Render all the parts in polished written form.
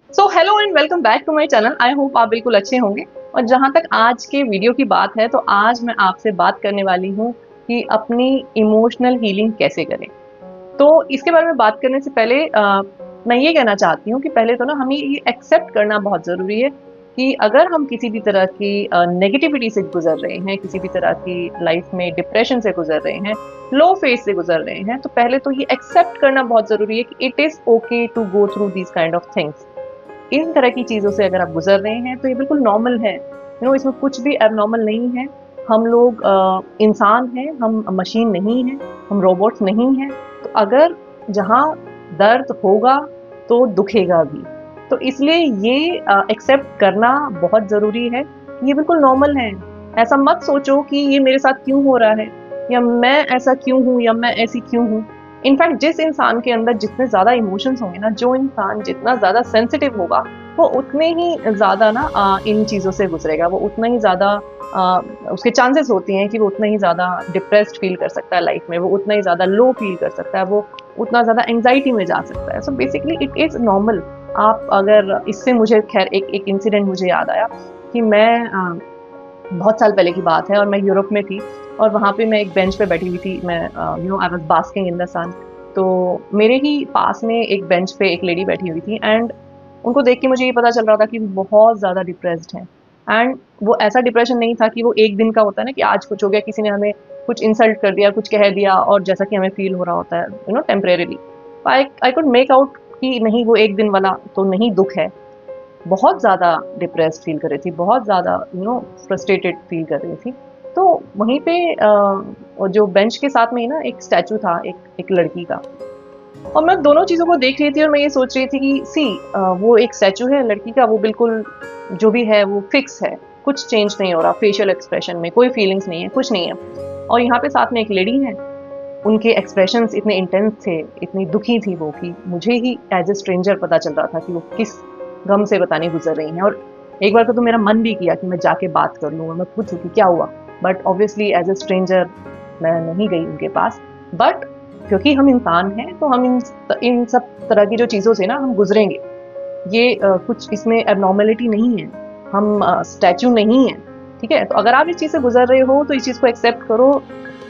So hello and welcome back to my channel. I hope आप बिल्कुल अच्छे होंगे। और जहाँ तक आज के वीडियो की बात है तो आज मैं आपसे बात करने वाली हूँ कि अपनी इमोशनल हीलिंग कैसे करें। तो इसके बारे में बात करने से पहले मैं ये कहना चाहती हूँ कि पहले तो ना हमें ये एक्सेप्ट करना बहुत ज़रूरी है कि अगर हम किसी भी तरह की नेगेटिविटी से गुजर रहे हैं, किसी भी तरह की लाइफ में डिप्रेशन से गुजर रहे हैं, लो फेज से गुजर रहे हैं, तो पहले तो ये एक्सेप्ट करना बहुत ज़रूरी है कि it is okay to go through these kind of things. इन तरह की चीज़ों से अगर आप गुजर रहे हैं तो ये बिल्कुल नॉर्मल है। इसमें कुछ भी एबनॉर्मल नहीं है। हम लोग इंसान हैं, हम मशीन नहीं हैं, हम रोबोट्स नहीं हैं। तो अगर जहाँ दर्द होगा तो दुखेगा भी। तो इसलिए ये एक्सेप्ट करना बहुत ज़रूरी है कि ये बिल्कुल नॉर्मल है। ऐसा मत सोचो कि ये मेरे साथ क्यों हो रहा है, या मैं ऐसा क्यों हूँ, या मैं ऐसी क्यों हूँ। इनफैक्ट जिस इंसान के अंदर जितने ज़्यादा इमोशंस होंगे ना, जो इंसान जितना ज़्यादा सेंसिटिव होगा, वो उतने ही ज़्यादा ना इन चीज़ों से गुजरेगा। वो उतना ही ज़्यादा उसके चांसेस होती हैं कि वो उतना ही ज़्यादा डिप्रेस्ड फील कर सकता है लाइफ में, वो उतना ही ज़्यादा लो फील कर सकता है, वो उतना ज़्यादा एंग्जाइटी में जा सकता है। So basically it is normal. आप अगर इससे मुझे खैर एक इंसिडेंट मुझे याद आया कि मैं बहुत साल पहले की बात है और मैं यूरोप में थी। और वहाँ पे मैं एक बेंच पे बैठी हुई थी। मैं I was basking in the sun. तो मेरे ही पास में एक बेंच पे एक लेडी बैठी हुई थी, एंड उनको देख के मुझे ये पता चल रहा था कि वो बहुत ज़्यादा डिप्रेस्ड हैं। एंड वो ऐसा डिप्रेशन नहीं था कि वो एक दिन का होता है ना, कि आज कुछ हो गया, किसी ने हमें कुछ इंसल्ट कर दिया, कुछ कह दिया, और जैसा कि हमें फील हो रहा होता है temporarily. I could make out कि नहीं, वो एक दिन वाला तो नहीं दुख है। बहुत ज़्यादा डिप्रेस्ड फील कर रही थी, बहुत ज़्यादा फ्रस्ट्रेटेड फील कर रही थी। तो वहीं पे जो बेंच के साथ में ही ना एक स्टैचू था, एक लड़की का। और मैं दोनों चीज़ों को देख रही थी और मैं ये सोच रही थी कि वो एक स्टैचू है लड़की का, वो बिल्कुल जो भी है वो फिक्स है, कुछ चेंज नहीं हो रहा, फेशियल एक्सप्रेशन में कोई फीलिंग्स नहीं है, कुछ नहीं है। और यहाँ पे साथ में एक लेडी है, उनके एक्सप्रेशंस इतने इंटेंस थे, इतनी दुखी थी वो, कि मुझे ही एज ए स्ट्रेंजर पता चल रहा था कि वो किस गम से बताने गुजर रही हैं। और एक बार को तो मेरा मन भी किया कि मैं जाके बात कर लूँ और मैं पूछूँ कि क्या हुआ। But obviously as a stranger मैं नहीं गई उनके पास। बट क्योंकि हम इंसान हैं तो हम इन सब तरह की जो चीज़ों से ना हम गुजरेंगे। ये कुछ इसमें एबनॉर्मेलिटी नहीं है। हम स्टैचू नहीं है। ठीक है, तो अगर आप इस चीज़ से गुजर रहे हो तो इस चीज़ को एक्सेप्ट करो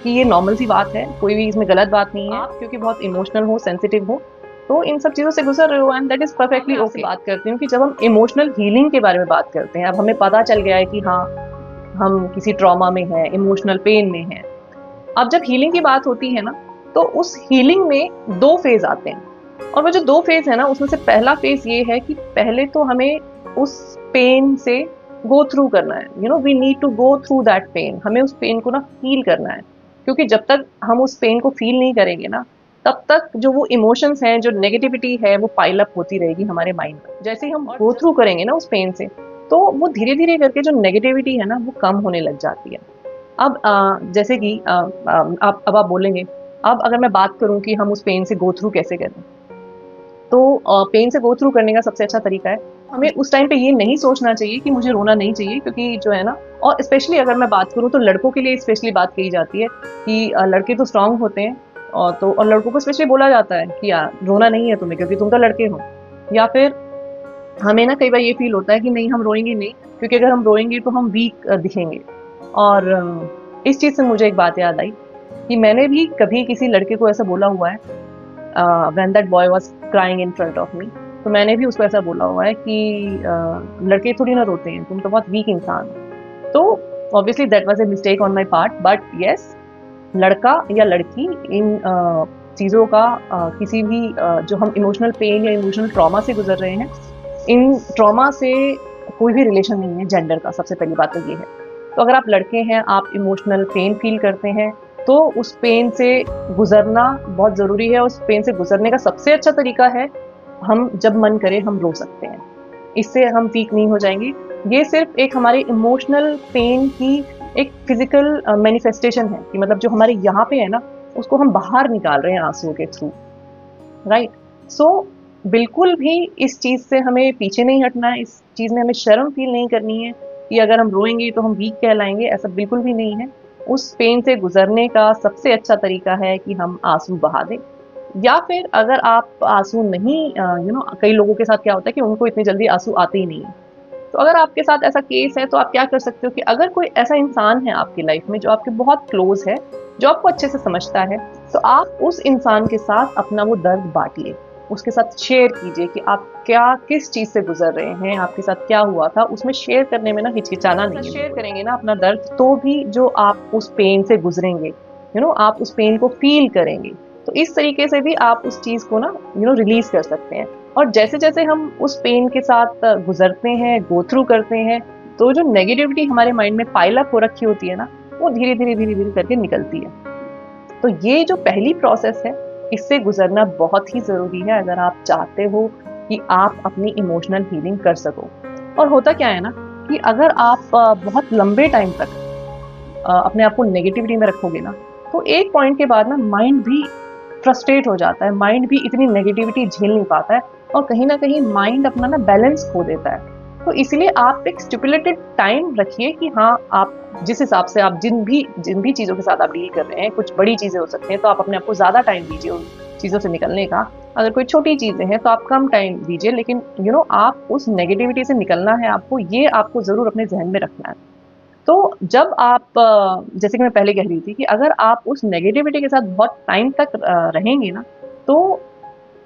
कि ये नॉर्मल सी बात है, कोई भी इसमें गलत बात नहीं है। आप क्योंकि बहुत इमोशनल हो, सेंसिटिव हो, तो इन सब चीज़ों से गुजर रहे हो, and that is perfectly okay. बात करती हूँ कि जब हम इमोशनल हीलिंग के बारे में बात करते हैं, अब हमें पता चल गया है कि हाँ, हम किसी ट्रॉमा में हैं, इमोशनल पेन में हैं। अब जब हीलिंग की बात होती है ना, तो उस हीलिंग में 2 फेज़ आते हैं। और वो जो 2 फेज़ है ना, उसमें से पहला फेज़ ये है कि पहले तो हमें उस पेन से गो थ्रू करना है। We need to go through that pain. हमें उस पेन को ना फ़ील करना है। क्योंकि जब तक हम उस पेन को फ़ील नहीं करेंगे ना, तब तक जो वो इमोशंस हैं, जो नेगेटिविटी है, वो पाइल अप होती रहेगी हमारे माइंड में। जैसे ही हम गो थ्रू करेंगे ना उस पेन से, तो वो धीरे-धीरे करके जो नेगेटिविटी है ना, वो कम होने लग जाती है। अब जैसे कि अब आप बोलेंगे, अब अगर मैं बात करूँ कि हम उस पेन से गो थ्रू कैसे करें, तो पेन से गो थ्रू करने का सबसे अच्छा तरीका है, हमें उस टाइम पे ये नहीं सोचना चाहिए कि मुझे रोना नहीं चाहिए, क्योंकि जो है ना, और स्पेशली अगर मैं बात करूँ तो लड़कों के लिए स्पेशली बात कही जाती है कि लड़के तो स्ट्रांग होते हैं। और लड़कों को स्पेशली बोला जाता है कि यार रोना नहीं है तुम्हें, क्योंकि तुम तो लड़के हो। या फिर हमें ना कई बार ये फील होता है कि नहीं, हम रोएंगे नहीं, क्योंकि अगर हम रोएंगे तो हम वीक दिखेंगे। और इस चीज़ से मुझे एक बात याद आई कि मैंने भी कभी किसी लड़के को ऐसा बोला हुआ है, when that boy was crying in front of me. तो मैंने भी उसको ऐसा बोला हुआ है कि लड़के थोड़ी ना रोते हैं, तुम तो बहुत वीक इंसान हो। तो obviously that was a mistake on my part, but yes, लड़का या लड़की इन चीज़ों का किसी भी जो हम इमोशनल पेन या इमोशनल ट्रॉमा से गुजर रहे हैं, इन ट्रॉमा से कोई भी रिलेशन नहीं है जेंडर का। सबसे पहली बात तो ये है। तो अगर आप लड़के हैं, आप इमोशनल पेन फील करते हैं, तो उस पेन से गुजरना बहुत ज़रूरी है। उस पेन से गुजरने का सबसे अच्छा तरीका है, हम जब मन करे हम रो सकते हैं। इससे हम वीक नहीं हो जाएंगे। ये सिर्फ एक हमारे इमोशनल पेन की एक फिजिकल मैनिफेस्टेशन है, कि मतलब जो हमारे यहाँ पे है ना, उसको हम बाहर निकाल रहे हैं आंसुओं के थ्रू। राइट। सो बिल्कुल भी इस चीज़ से हमें पीछे नहीं हटना है। इस चीज़ में हमें शर्म फील नहीं करनी है कि अगर हम रोएंगे तो हम वीक कहलाएंगे। ऐसा बिल्कुल भी नहीं है। उस पेन से गुजरने का सबसे अच्छा तरीका है कि हम आंसू बहा दें। या फिर अगर आप आंसू नहीं कई लोगों के साथ क्या होता है कि उनको इतनी जल्दी आंसू आते ही नहीं है। तो अगर आपके साथ ऐसा केस है तो आप क्या कर सकते हो कि अगर कोई ऐसा इंसान है आपकी लाइफ में जो आपके बहुत क्लोज है, जो आपको अच्छे से समझता है, तो आप उस इंसान के साथ अपना वो दर्द बांटिए, उसके साथ शेयर कीजिए कि आप क्या किस चीज़ से गुजर रहे हैं, आपके साथ क्या हुआ था, उसमें शेयर करने में ना हिचकिचाना नहीं है। शेयर करेंगे ना अपना दर्द, तो भी जो आप उस पेन से गुजरेंगे, आप उस पेन को फील करेंगे, तो इस तरीके से भी आप उस चीज़ को ना रिलीज कर सकते हैं। और जैसे जैसे हम उस पेन के साथ गुजरते हैं, गो थ्रू करते हैं, तो जो नेगेटिविटी हमारे माइंड में पाइल अप हो रखी होती है ना, वो धीरे धीरे धीरे धीरे करके निकलती है। तो ये जो पहली प्रोसेस है, इससे गुजरना बहुत ही ज़रूरी है अगर आप चाहते हो कि आप अपनी इमोशनल हीलिंग कर सको। और होता क्या है ना कि अगर आप बहुत लंबे टाइम तक अपने आप को नेगेटिविटी में रखोगे ना, तो एक पॉइंट के बाद ना माइंड भी फ्रस्ट्रेट हो जाता है, माइंड भी इतनी नेगेटिविटी झेल नहीं पाता है और कहीं ना कहीं माइंड अपना ना बैलेंस खो देता है। तो इसलिए आप एक स्टिपुलेटेड टाइम रखिए कि हाँ, आप जिस हिसाब से आप जिन भी चीज़ों के साथ आप डील कर रहे हैं, कुछ बड़ी चीज़ें हो सकती हैं तो आप अपने आप को ज़्यादा टाइम दीजिए उन चीज़ों से निकलने का। अगर कोई छोटी चीज़ें हैं तो आप कम टाइम दीजिए, लेकिन आप उस नेगेटिविटी से निकलना है आपको, ये आपको ज़रूर अपने जहन में रखना है। तो जब आप जैसे कि मैं पहले कह रही थी कि अगर आप उस नेगेटिविटी के साथ बहुत टाइम तक रहेंगे ना, तो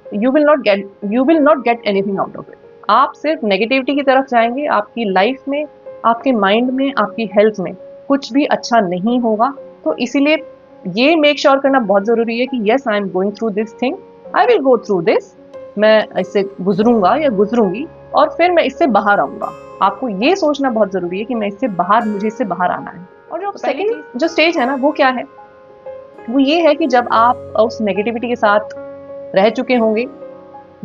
you will not get anything out of it. आप सिर्फ नेगेटिविटी की तरफ जाएंगे, आपकी लाइफ में, आपके माइंड में, आपकी हेल्थ में कुछ भी अच्छा नहीं होगा। तो इसीलिए ये मेक श्योर करना बहुत ज़रूरी है कि yes, I am going through this thing, I will go through this, मैं इससे गुजरूंगा या गुजरूंगी और फिर मैं इससे बाहर आऊंगा। आपको ये सोचना बहुत ज़रूरी है कि मुझे इससे बाहर आना है। और जो सेकंड जो स्टेज है ना, वो क्या है? वो ये है कि जब आप उस नेगेटिविटी के साथ रह चुके होंगे,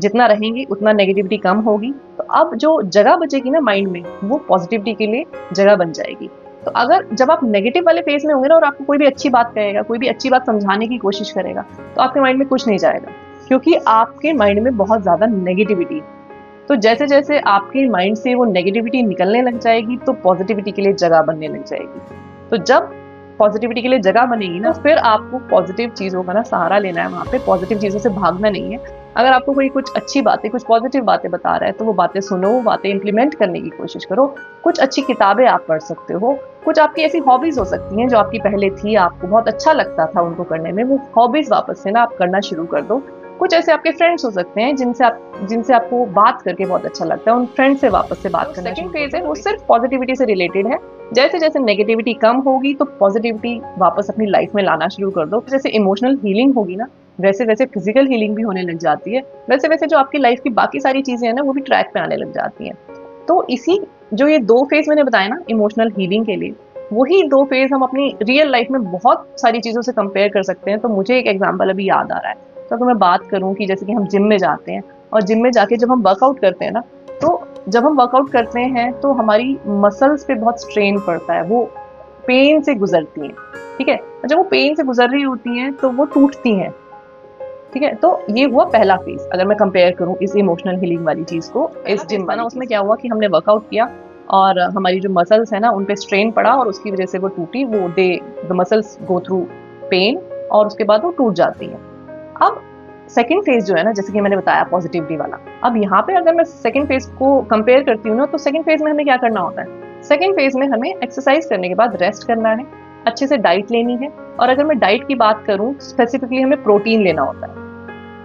जितना रहेंगे उतना नेगेटिविटी कम होगी, तो अब जो जगह बचेगी ना माइंड में, वो पॉजिटिविटी के लिए जगह बन जाएगी। तो अगर जब आप नेगेटिव वाले फेज में होंगे ना और आपको कोई भी अच्छी बात कहेगा, कोई भी अच्छी बात समझाने की कोशिश करेगा, तो आपके माइंड में कुछ नहीं जाएगा, क्योंकि आपके माइंड में बहुत ज़्यादा नेगेटिविटी। तो जैसे जैसे आपके माइंड से वो नेगेटिविटी निकलने लग जाएगी, तो पॉजिटिविटी के लिए जगह बनने लग जाएगी। तो जब पॉजिटिविटी के लिए जगह बनेगी ना, फिर आपको पॉजिटिव चीज़ों का ना सहारा लेना है, वहाँ पे पॉजिटिव चीज़ों से भागना नहीं है। अगर आपको कोई कुछ अच्छी बातें, कुछ पॉजिटिव बातें बता रहा है, तो वो बातें सुनो, वो बातें इम्प्लीमेंट करने की कोशिश करो। कुछ अच्छी किताबें आप पढ़ सकते हो, कुछ आपकी ऐसी हॉबीज़ हो सकती हैं जो आपकी पहले थी, आपको बहुत अच्छा लगता था उनको करने में, वो हॉबीज़ वापस से ना आप करना शुरू कर दो। कुछ ऐसे आपके फ्रेंड्स हो सकते हैं जिनसे आपको बात करके बहुत अच्छा लगता है, उन फ्रेंड से वापस से बात करना। सेकंड फेज है वो सिर्फ पॉजिटिविटी से रिलेटेड है। जैसे जैसे नेगेटिविटी कम होगी तो पॉजिटिविटी वापस अपनी लाइफ में लाना शुरू कर दो। जैसे इमोशनल हीलिंग होगी ना, वैसे वैसे फिजिकल हीलिंग भी होने लग जाती है, वैसे वैसे जो आपकी लाइफ की बाकी सारी चीजें हैं ना, वो भी ट्रैक पे आने लग जाती हैं। तो इसी जो ये 2 फेज मैंने बताया ना इमोशनल हीलिंग के लिए, वही 2 फेज हम अपनी रियल लाइफ में बहुत सारी चीजों से कंपेयर कर सकते हैं। तो मुझे एक एग्जांपल अभी याद आ रहा है। तो अगर मैं बात करूं कि जैसे कि हम जिम में जाते हैं और जिम में जाके जब हम वर्कआउट करते हैं ना, तो जब हम वर्कआउट करते हैं तो हमारी मसल्स पे बहुत स्ट्रेन पड़ता है, वो पेन से गुजरती हैं, ठीक है। जब वो पेन से गुजर रही होती हैं तो वो टूटती हैं, ठीक है। तो ये हुआ पहला फेज, अगर मैं कंपेयर करूं इस इमोशनल हीलिंग वाली चीज को इस जिम वाला। उसमें क्या हुआ कि हमने वर्कआउट किया और हमारी जो मसल्स है ना, उन पे स्ट्रेन पड़ा और उसकी वजह से वो टूटी, वो the muscles go through pain और उसके बाद वो टूट जाती हैं। अब सेकेंड फेज जो है ना, जैसे कि मैंने बताया पॉजिटिविटी वाला, अब यहाँ पे अगर मैं सेकेंड फेज को कंपेयर करती हूँ ना, तो सेकेंड फेज में हमें क्या करना होता है? सेकेंड फेज में हमें एक्सरसाइज करने के बाद रेस्ट करना है, अच्छे से डाइट लेनी है, और अगर मैं डाइट की बात करूँ स्पेसिफिकली हमें प्रोटीन लेना होता है।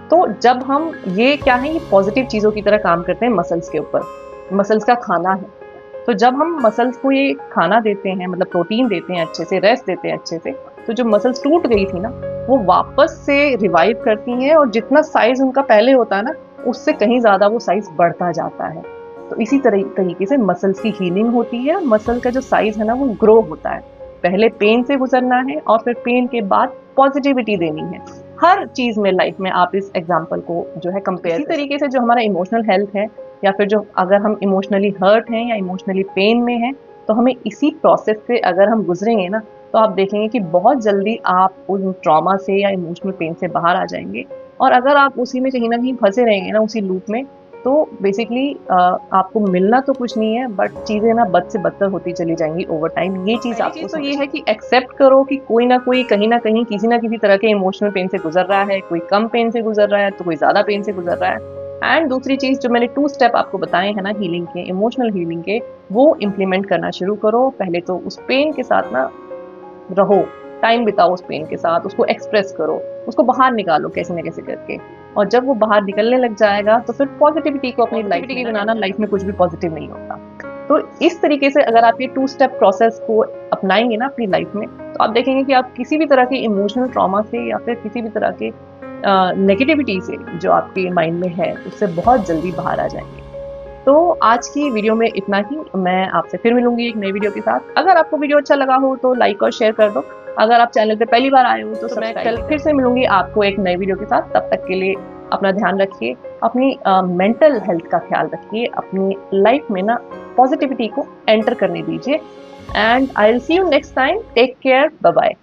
तो जब हम ये क्या है, ये पॉजिटिव चीज़ों की तरह काम करते हैं मसल्स के ऊपर, मसल्स का खाना है। तो जब हम मसल्स को ये खाना देते हैं, मतलब प्रोटीन देते हैं, अच्छे से रेस्ट देते हैं अच्छे से, तो जो मसल्स टूट गई थी ना, वो वापस से रिवाइव करती हैं और जितना साइज उनका पहले होता है ना, उससे कहीं ज़्यादा वो साइज बढ़ता जाता है। तो इसी तरीके से मसल्स की हीलिंग होती है, मसल का जो साइज है ना, वो ग्रो होता है। पहले पेन से गुजरना है और फिर पेन के बाद पॉजिटिविटी देनी है। हर चीज़ में लाइफ में आप इस एग्जाम्पल को जो है कंपेयर, इसी तरीके से जो हमारा इमोशनल हेल्थ है, या फिर जो अगर हम इमोशनली हर्ट हैं या इमोशनली पेन में हैं, तो हमें इसी प्रोसेस से अगर हम गुजरेंगे ना, तो आप देखेंगे कि बहुत जल्दी आप उन ट्रॉमा से या इमोशनल पेन से बाहर आ जाएंगे। और अगर आप उसी में कहीं ना कहीं फंसे रहेंगे ना, उसी लूप में, तो बेसिकली आपको मिलना तो कुछ नहीं है, बट चीज़ें ना बद से बदतर होती चली जाएंगी ओवर टाइम। ये चीज़ आपको तो ये है कि एक्सेप्ट करो कि कोई ना कोई कहीं ना कहीं किसी ना किसी तरह के इमोशनल पेन से गुजर रहा है, कोई कम पेन से गुजर रहा है तो कोई ज़्यादा पेन से गुजर रहा है। एंड दूसरी चीज़ जो मैंने 2 स्टेप आपको बताए हैं ना हीलिंग के, इमोशनल हीलिंग के, वो इम्प्लीमेंट करना शुरू करो। पहले तो उस पेन के साथ ना रहो, टाइम बिताओ उस पेन के साथ, उसको एक्सप्रेस करो, उसको बाहर निकालो कैसे न कैसे करके। और जब वो बाहर निकलने लग जाएगा तो फिर पॉजिटिविटी को अपनी लाइफ में बनाना, लाइफ में कुछ भी पॉजिटिव नहीं होता। तो इस तरीके से अगर आप ये 2 स्टेप प्रोसेस को अपनाएंगे ना अपनी लाइफ में, तो आप देखेंगे कि आप किसी भी तरह के इमोशनल ट्रॉमा से या फिर किसी भी तरह के नेगेटिविटी से जो आपके माइंड में है, उससे बहुत जल्दी बाहर आ जाएंगे। तो आज की वीडियो में इतना ही। मैं आपसे फिर मिलूंगी एक नई वीडियो के साथ। अगर आपको वीडियो अच्छा लगा हो तो लाइक और शेयर कर दो। अगर आप चैनल पे पहली बार आए हो तो मैं कल फिर से मिलूंगी आपको एक नई वीडियो के साथ। तब तक के लिए अपना ध्यान रखिए, अपनी मेंटल हेल्थ का ख्याल रखिए, अपनी लाइफ में ना पॉजिटिविटी को एंटर करने दीजिए। And I will see you next time. Take care, bye bye.